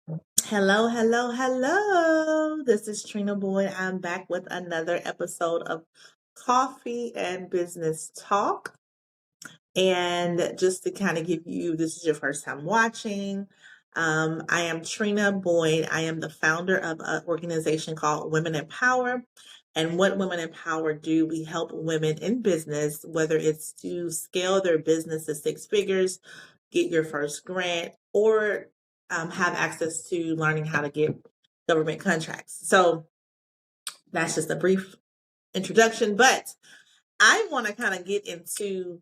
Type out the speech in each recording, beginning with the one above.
Hello, hello, hello. This is Trina Boyd. I'm back with another episode of Coffee and Business Talk. And just to kind of give you, this is your first time watching. I am Trina Boyd. I am the founder of an organization called Women in Power. And what Women in Power do, we help women in business, whether it's to scale their business to six figures, get your first grant, or have access to learning how to get government contracts. So that's just a brief introduction, but I want to kind of get into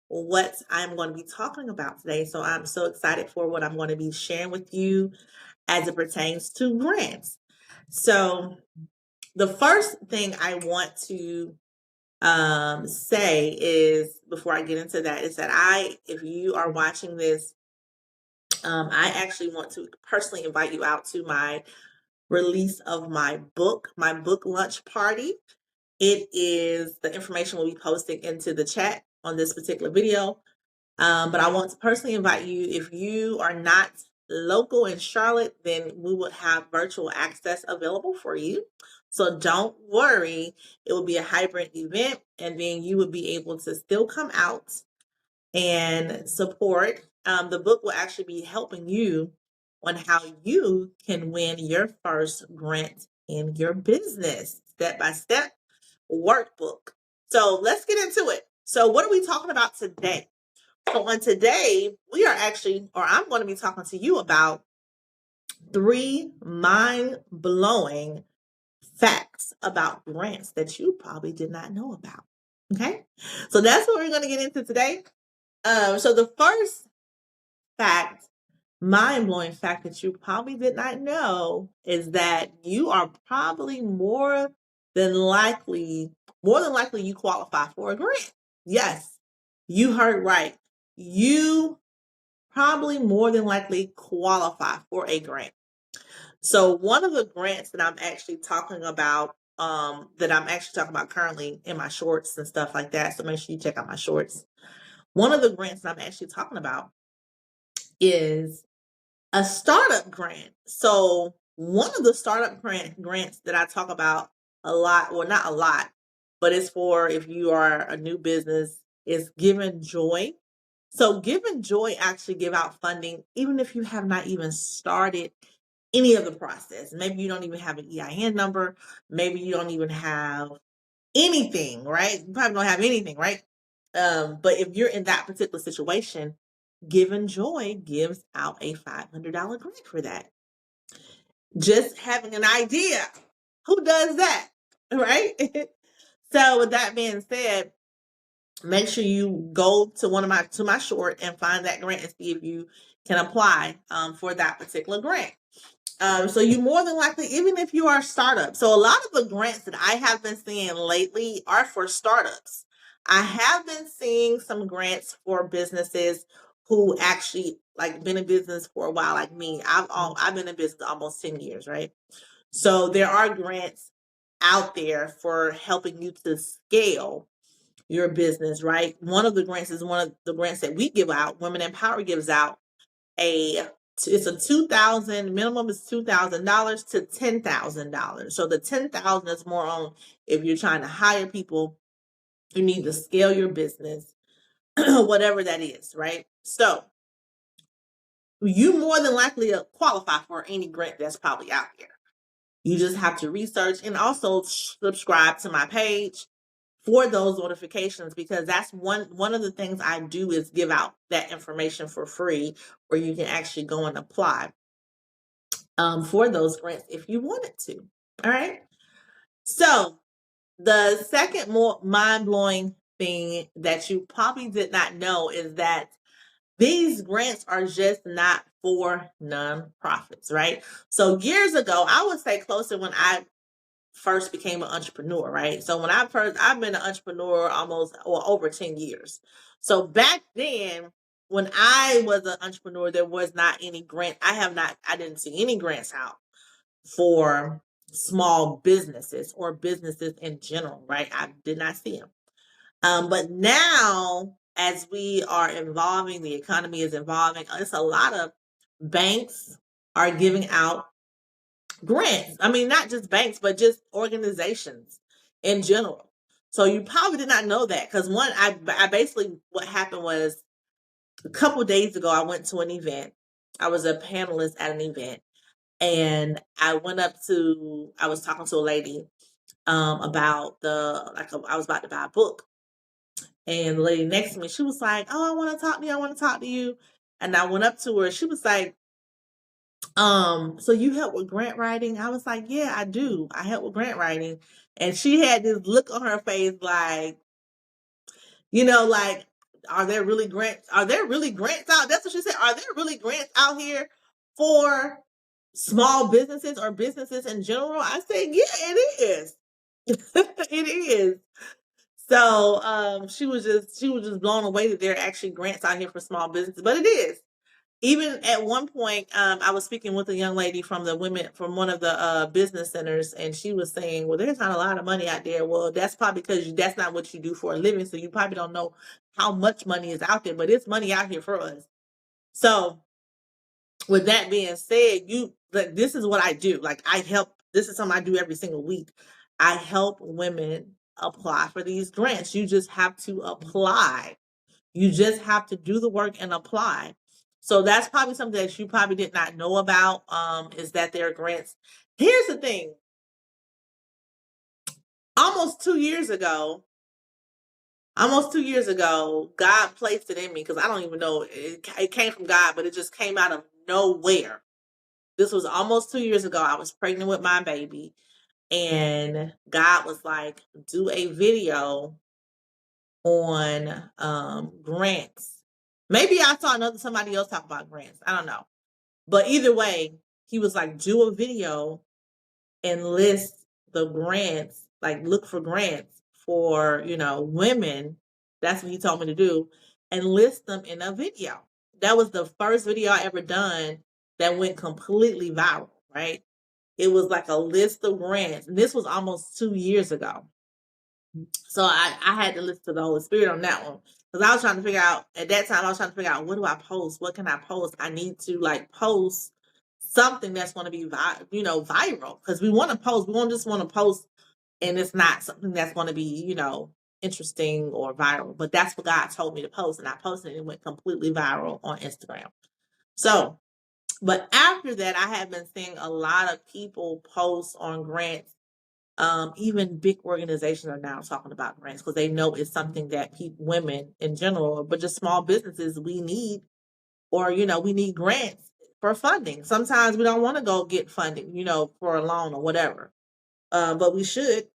what I'm going to be talking about today. So I'm so excited for what I'm going to be sharing with you as it pertains to grants. So the first thing I want to say is, before I get into that, is that if you are watching this, I actually want to personally invite you out to my release of my book launch party. The information will be posted into the chat on this particular video. But I want to personally invite you, if you are not local in Charlotte, then we would have virtual access available for you. So don't worry, it will be a hybrid event, and then you would be able to still come out and support. The book will actually be helping you on how you can win your first grant in your business, step by step workbook. So let's get into it. So, what are we talking about today? So, on today, I'm going to be talking to you about 3 mind blowing facts about grants that you probably did not know about. Okay. So, that's what we're going to get into today. So the first fact, mind-blowing fact that you probably did not know is that you are probably more than likely you qualify for a grant. Yes, you heard right. You probably more than likely qualify for a grant. So one of the grants that I'm actually talking about, currently in my shorts and stuff like that. So make sure you check out my shorts. One of the grants that I'm actually talking about is a startup grant. So one of the startup grants that I talk about a lot, well, not a lot, but it's for if you are a new business, is Given Joy. So Given Joy actually give out funding even if you have not even started any of the process. Maybe you don't even have an EIN number. Maybe you don't even have anything, right? You probably don't have anything, right? But if you're in that particular situation, Given Joy gives out a $500 grant for that. Just having an idea. Who does that? Right? So with that being said, make sure you go to my short and find that grant and see if you can apply for that particular grant. So you more than likely, even if you are a startup. So a lot of the grants that I have been seeing lately are for startups. I have been seeing some grants for businesses who actually like been in business for a while, like me. I've been in business almost 10 years, right? So there are grants out there for helping you to scale your business, right? One of the grants is one of the grants that we give out. Women in Power gives out it's a 2,000 minimum is $2,000 to $10,000. So the 10,000 is more on if you're trying to hire people, you need to scale your business, whatever that is, right? So you more than likely qualify for any grant that's probably out there. You just have to research and also subscribe to my page for those notifications, because that's one of the things I do is give out that information for free where you can actually go and apply for those grants if you wanted to. All right. So the second more mind-blowing thing that you probably did not know is that these grants are just not for nonprofits, right? So years ago, I would say closer when I first became an entrepreneur, right? So I've been an entrepreneur almost or over 10 years. So back then, when I was an entrepreneur, there was not any grant. I didn't see any grants out for small businesses or businesses in general, right? I did not see them. But now, as we are evolving, the economy is evolving. It's a lot of banks are giving out grants. I mean, not just banks, but just organizations in general. So you probably did not know that because I basically what happened was a couple days ago I went to an event. I was a panelist at an event, and I went up to I was talking to a lady about I was about to buy a book, and the lady next to me, she was like, "Oh, I want to talk to you. I want to talk to you." And I went up to her. She was like, so you help with grant writing?" I was like, "Yeah, I do. I help with grant writing." And she had this look on her face like, like, are there really grants out? That's what she said. Are there really grants out here for small businesses or businesses in general? I said, "Yeah, it is." It is. So she was just blown away that there are actually grants out here for small businesses, but it is. Even at one point, I was speaking with a young lady from the women from one of the business centers, and she was saying, "Well, there's not a lot of money out there." Well, that's probably because that's not what you do for a living, so you probably don't know how much money is out there. But it's money out here for us. So, with that being said, this is what I do. Like I help. This is something I do every single week. I help women apply for these grants. You just have to apply. You just have to do the work and apply. So that's probably something that you probably did not know about, is that there are grants. Here's the thing. Almost 2 years ago, God placed it in me because I don't even know. It came from God, but it just came out of nowhere. This was almost 2 years ago. I was pregnant with my baby, and God was like, do a video on grants. Maybe I saw somebody else talk about grants. I don't know. But either way, he was like, do a video and list the grants, like look for grants for, women. That's what he told me to do, and list them in a video. That was the first video I ever done that went completely viral, right? It was like a list of grants. And this was almost 2 years ago. So I had to listen to the Holy Spirit on that one. Because I was trying to figure out, at that time, I was trying to figure out, what do I post? What can I post? I need to post something that's going to be, viral. Because we want to post. We don't just want to post and it's not something that's going to be, interesting or viral. But that's what God told me to post. And I posted it and it went completely viral on Instagram. So, but after that, I have been seeing a lot of people post on grants. Even big organizations are now talking about grants because they know it's something that women in general, but just small businesses, we need, or we need grants for funding. Sometimes we don't want to go get funding, for a loan or whatever, but we should,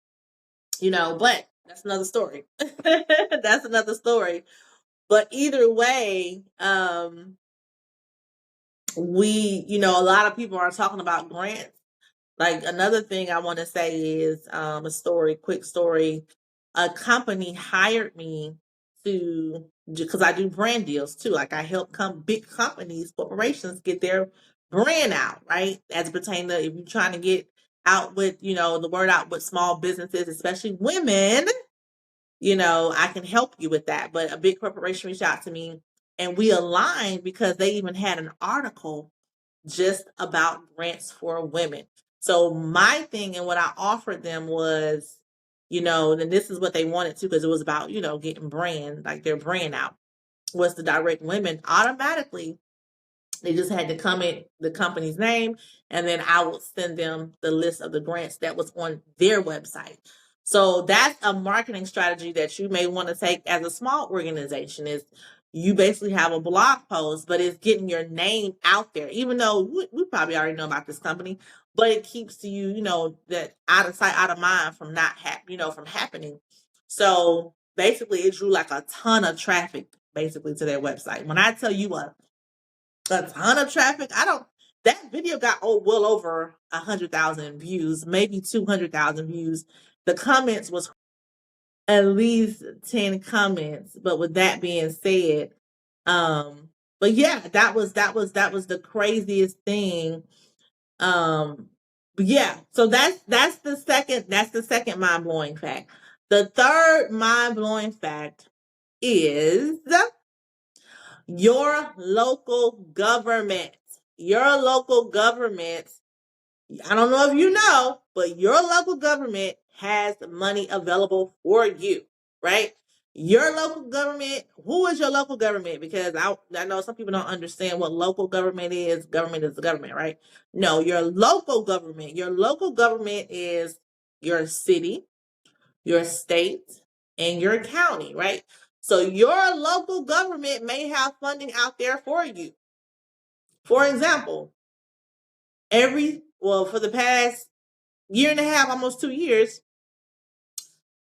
But that's another story. That's another story. But either way, a lot of people are talking about grants. Like another thing I want to say is quick story. A company hired me because I do brand deals too. Like I help big companies, corporations get their brand out, right? As pertaining to if you're trying to get out with, the word out with small businesses, especially women, I can help you with that. But a big corporation reached out to me and we aligned because they even had an article just about grants for women. So my thing and what I offered them was, and this is what they wanted to, because it was about, getting their brand out, was to direct women automatically. They just had to comment the company's name, and then I would send them the list of the grants that was on their website. So that's a marketing strategy that you may want to take as a small organization. Is you basically have a blog post, but it's getting your name out there, even though we probably already know about this company, but it keeps you, that out of sight, out of mind from from happening. So basically it drew like a ton of traffic basically to their website. When I tell you a ton of traffic, that video got well over 100,000 views, maybe 200,000 views. The comments was at least 10 comments. But with that being said, but yeah, that was the craziest thing. But yeah, so that's the second mind-blowing fact. The third mind-blowing fact is your local government. your local government, I don't know if you know, but your local government has money available for you, right? Your local government, who is your local government? Because I know some people don't understand what local government is. Government is the government, right? No, your local government. Your local government is your city, your state, and your county, right? So your local government may have funding out there for you. For example, for the past year and a half, almost 2 years,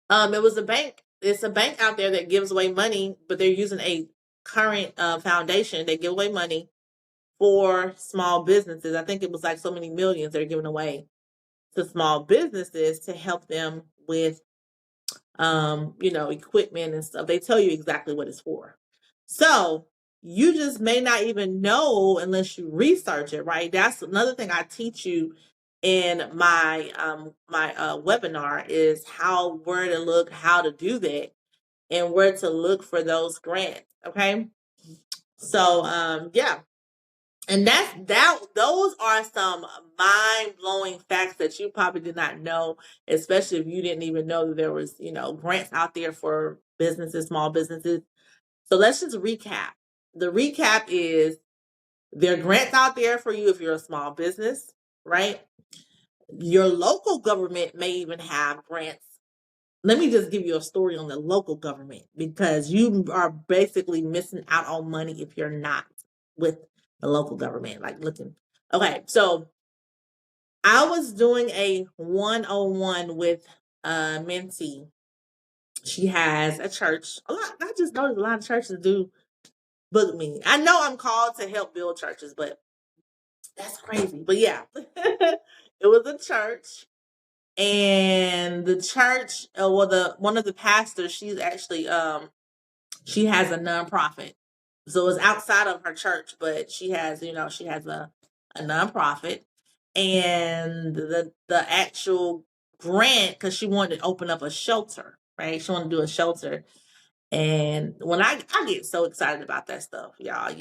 it was a bank. It's a bank out there that gives away money, but they're using a current foundation. They give away money for small businesses. I think it was like so many millions they're giving away to small businesses to help them with equipment and stuff. They tell you exactly what it's for. So you just may not even know unless you research it, right? That's another thing I teach you in my webinar is where to look, how to do that, and where to look for those grants. Okay. So yeah. And those are some mind-blowing facts that you probably did not know, especially if you didn't even know that there was, grants out there for businesses, small businesses. So let's just recap. The recap is there are grants out there for you if you're a small business, right? Your local government may even have grants. Let me just give you a story on the local government because you are basically missing out on money if you're not with the local government, like looking. Okay, so I was doing a 101 with mentee. She has a church. I just noticed a lot of churches do book me. I know I'm called to help build churches, but that's crazy. But yeah, it was a church. And the church, one of the pastors, she's actually she has a nonprofit. So it's outside of her church, but she has a nonprofit. And the actual grant, because she wanted to open up a shelter, right? She wanted to do a shelter. And when I get so excited about that stuff, y'all,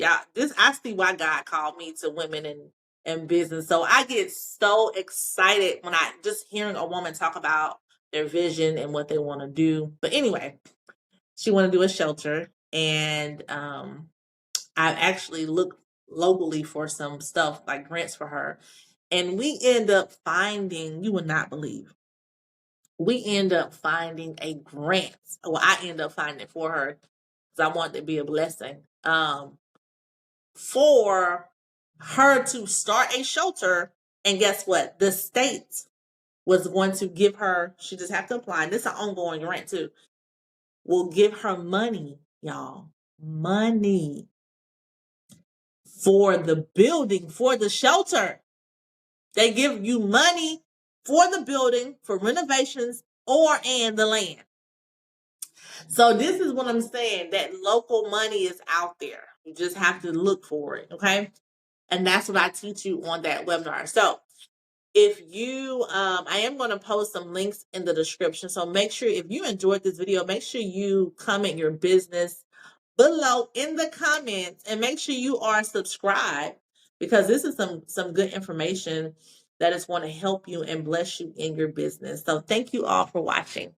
I see why God called me to women and business. So I get so excited when I just hearing a woman talk about their vision and what they want to do. But anyway, she wanted to do a shelter, and I actually looked locally for some stuff like grants for her, and we end up finding, you would not believe, we end up finding a grant. Well, I end up finding it for her because I wanted to be a blessing for her to start a shelter. And guess what? The state was going to give her, she just have to apply, and this is an ongoing grant too, will give her money, y'all, money for the building, for the shelter. They give you money for the building, for renovations, and the land. So this is what I'm saying, that local money is out there. You just have to look for it, okay? And that's what I teach you on that webinar. So if you, I am going to post some links in the description. So make sure if you enjoyed this video, make sure you comment your business below in the comments, and make sure you are subscribed, because this is some good information that is going to help you and bless you in your business. So thank you all for watching.